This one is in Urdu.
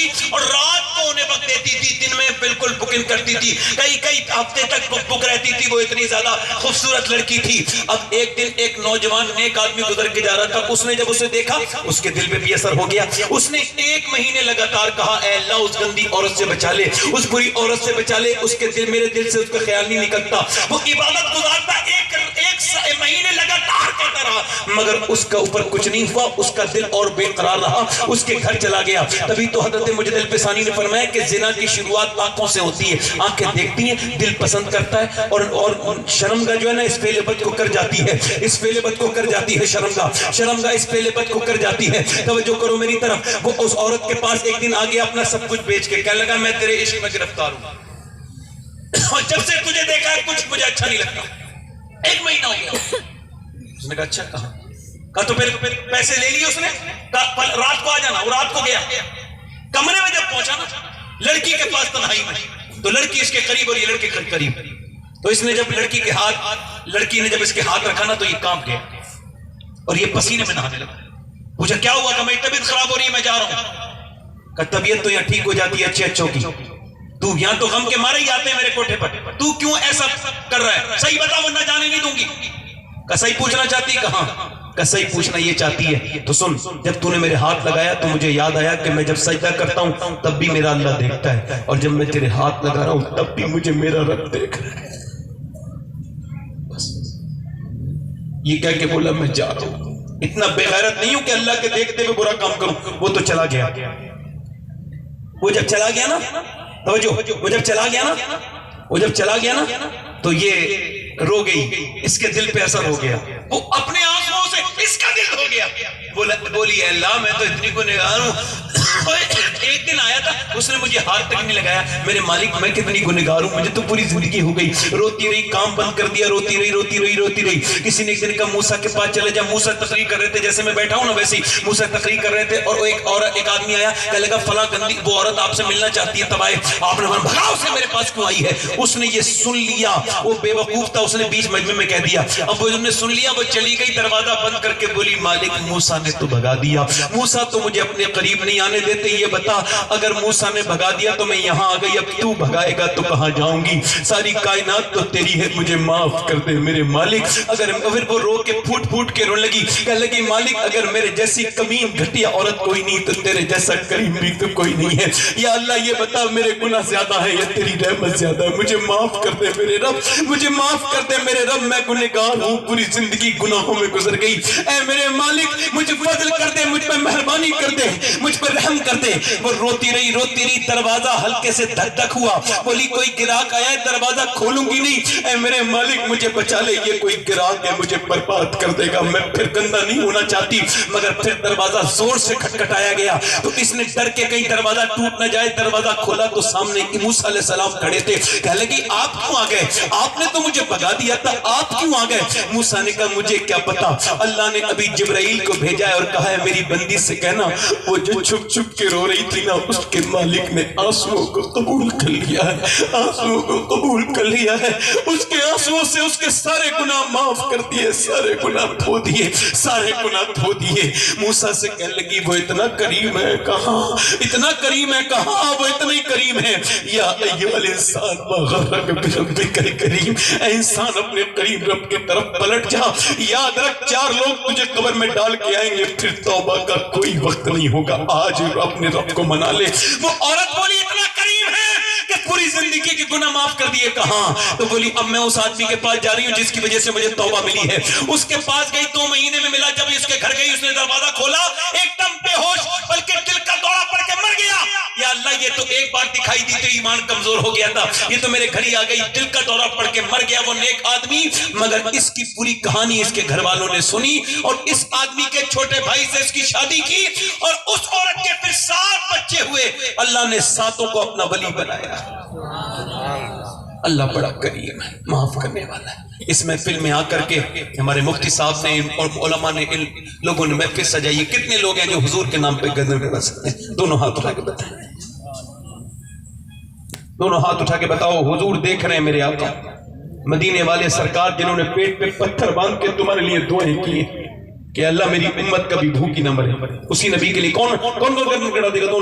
ہوگی اور رات کو انہیں وقت دیتی تھی، دن میں بالکل بکنگ کرتی تھی، کئی ہفتے تک بک رہتی تھی، وہ اتنی زیادہ خوبصورت لڑکی تھی۔ اب ایک دن ایک نوجوان نیک آدمی گزر کے جا رہا تھا، اس نے جب اسے دیکھا اس کے دل پہ بھی اثر ہو گیا، اس نے 1 مہینے لگاتار کہا اے اللہ اس گندی عورت سے بچا لے، اس بری عورت سے بچا لے، اس کے دل میرے دل سے اس کا خیال نہیں نکلتا۔ وہ عبادت گزارتا ایک مہینے لگاتار کہتا رہا، مگر اس کا اوپر کچھ نہیں ہوا، اس کا دل اور بے قرار رہا، اس کے گھر چلا گیا۔ تبھی تو حضرت مجد الفسانی نے فرمایا کہ زنا کی شروعات آنکھوں سے ہوتی ہے، آنکھیں دیکھتی ہیں، دل پسند کرتا ہے، اور شرمگاہ جو ہے نا اس فعل بد کو کر جاتی ہے، اس فعل بد کو کر جاتی ہے، شرمگاہ اس فعل بد کو کر جاتی ہے۔ توجہ کرو میری طرف، وہ اس عورت کے پاس ایک دن آگے اپنا سب کچھ بیچ کے کہنے لگا میں تیرے عشق میں گرفتار ہوں، اور جب سے تجھے دیکھا ہے کچھ مجھے اچھا نہیں لگتا، 1 مہینہ ہو گیا۔ اس نے کہا اچھا، کہا تو پھر پیسے لے لیے اس نے، کہا رات کو آ جانا، وہ رات کو گیا۔ کمرے میں جب پہنچا نا لڑکی کے پاس تنہائی میں، تو لڑکی اس کے قریب اور یہ لڑکے کے قریب، تو اس نے جب لڑکی نے جب اس کے ہاتھ رکھا نا تو یہ کانپ گیا اور یہ پسینے میں نہانے لگا۔ پوچھا کیا ہوا؟ کہ میری طبیعت خراب ہو رہی ہے، میں جا رہا ہوں۔ کہ طبیعت تو یہاں ٹھیک ہو جاتی ہے اچھے اچھوں کی، تو یہاں تو غم کے مارے ہی آتے ہیں میرے کوٹھے پر، تو کیوں ایسا کر رہا ہے؟ صحیح بتا ورنہ جانے نہیں دوں گی۔ کہ صحیح پوچھنا چاہتی ہے؟ کہاں؟ کہ صحیح پوچھنا یہ چاہتی ہے تو سن، جب تو نے میرے ہاتھ لگایا تو مجھے یاد آیا کہ میں جب سجدہ کرتا ہوں تب بھی میرا اللہ دیکھتا ہے، اور جب میں تیرے ہاتھ لگا رہا ہوں تب بھی مجھے میرا رب دیکھ رہا ہے۔ بس یہ کہہ کے بولا میں جا رہا ہوں، اتنا بے غیرت نہیں ہوں کہ اللہ کے دیکھتے ہوئے برا کام کروں۔ وہ تو چلا گیا، وہ جب چلا گیا نا، توجہ، وہ جب چلا گیا نا تو یہ رو گئی، اس کے دل پہ اثر ہو گیا، وہ اپنے آنسوؤں سے اس کا دل ہو گیا، بولی اے اللہ میں تو اتنی گنہگار ہوں، ایک دن آیا تھا اس نے مجھے ہاتھ تک نہیں لگایا، میرے مالک میں کتنی گنہگار ہوں، مجھے تو پوری زندگی ہو گئی، روتی رہی، کام بند کر دیا، روتی رہی۔ کسی نے ایک دن کہا موسیٰ کے پاس چلے جا، موسیٰ تقریر کر رہے تھے، جیسے میں بیٹھا ہوں نا ویسے ہی موسیٰ تقریر کر رہے تھے، اور ایک آدمی آیا کہنے لگا فلاں گندی وہ عورت آپ سے ملنا چاہتی ہے، تب آئے آپ نے بھگا اسے میرے پاس کیوں آئی ہے؟ اس نے یہ سن لیا، وہ بے وقوف تھا، اس نے بیچ مجمع میں کہہ دیا، اب وہ نے سن لیا، وہ چلی گئی، دروازہ بند کر کے بولی مالک موسیٰ نے تو بھگا دیا، موسیٰ تو مجھے اپنے قریب نہیں آنے دیتے، یہ بتا اگر موسیٰ نے بھگا دیا تو میں یہاں آ گئی، اب تو بھگائے گا تو کہاں جاؤں گی؟ ساری کائنات تو تیری ہے، مجھے معاف کر دے میرے مالک۔ اگر پھر وہ رو کے پھوٹ کے رونے لگی، کہنے لگی مالک اگر میرے جیسی کمین گھٹیا عورت کوئی نہیں تو تیرے جیسا کریم بھی تو کوئی نہیں ہے، یا اللہ یہ بتا میرے گناہ زیادہ ہے یا تیری رحمت زیادہ ہے؟ مجھے معاف کر دے میرے رب، مجھے معاف کر دے میرے رب، میں گنہگار ہوں، پوری زندگی گناہوں میں گزر گئی، اے میرے مالک مجھے فضل کر دے، مجھ پر مہربانی کر دے، مجھ پر رحم کر دے۔ وہ روتی رہی، دروازہ ہلکے سے دھک دھک ہوا، بولی کوئی گراہک آیا ہے، دروازہ کھولوں گی نہیں، اے میرے مالک مجھے بچا لے، یہ کوئی گراہک ہے مجھے برباد کر دے گا، میں پھر گندہ نہیں ہونا چاہتی۔ مگر پھر دروازہ زور سے کھٹکھٹایا گیا تو اس نے ڈر کے کہیں دروازہ ٹوٹ نہ جائے، دروازہ کھولا تو سامنے موسیٰ علیہ السلام کھڑے تھے، کہنے لگی آپ کیوں آ گئے؟ آپ نے تو مجھے بھگا دیا تھا، آپ کیوں آ گئے؟ موسیٰ نے کہا مجھے کیا پتا، اللہ نے ابھی جبرائیل کو بھیجا ہے اور کہا ہے میری بندی سے کہنا وہ جو چھپ چھپ کے رو رہی تھی نا اس کے مالک نے آنسوؤں کو قبول کر لیا ہے، آنسوؤں کو قبول کر لیا ہے، اس کے آنسوؤں سے اس کے سارے گناہ معاف کر دیے، سارے گناہ دھو دیے، سارے گناہ دھو دیے۔ موسیٰ سے کہنے لگی وہ اتنا کریم ہے کہاں، اتنا کریم ہے کہاں، وہ اتنا ہی کریم ہے۔ یا ایھا الانسان ما غرک بربک الکریم، اے انسان اپنے کریم رب کی طرف پلٹ جا، یاد رکھ 4 لوگ تجھے قبر میں ڈال کے آئیں گے، پھر توبہ کا کوئی وقت نہیں ہوگا، آج اپنے رب کو منا لے۔ وہ عورت بولی اتنا کریم ہے کہ پوری زندگی کے گناہ معاف کر دیے، کہاں؟ تو بولی اب میں اس آدمی کے پاس جا رہی ہوں جس کی وجہ سے مجھے توبہ ملی ہے۔ اس کے پاس گئی، 2 مہینے میں ملا، جب اس کے گھر گئی اس نے دروازہ کھولا، ایک دم بے ہوش بلکہ دل کا دورہ پڑ کے مر گیا۔ یا اللہ یہ تو ایک بار دکھائی دی تو ایمان کمزور ہو گیا تھا، یہ تو میرے گھر ہی آ گئی، دل کا دورہ پڑ کے مر گیا وہ نیک آدمی۔ مگر اس کی پوری کہانی اس کے گھر والوں نے سنی اور اس آدمی کے چھوٹے بھائی سے اس کی شادی کی اور اس عورت کے پھر 7 بچے ہوئے، اللہ نے 7 کو اپنا ولی بنایا۔ اللہ بڑا کریم ہے، معاف کرنے والا ہے۔ اس محفل میں آ کر کے ہمارے مفتی صاحب نے اور علماء نے ان لوگوں نے محفل سجائی، کتنے لوگ ہیں جو حضور کے نام پہ غزل کر سکتے ہیں؟ دونوں ہاتھ اٹھا کے بتائیں، دونوں ہاتھ اٹھا کے بتاؤ حضور دیکھ رہے ہیں میرے آقا مدینے والے سرکار جنہوں نے پیٹ پہ پتھر باندھ کے تمہارے لیے دعائیں کی کہ اللہ میری امت کبھی بھوکی نہ مرے، اسی نبی کے لیے کون گردن گڑا دے گا؟ دونوں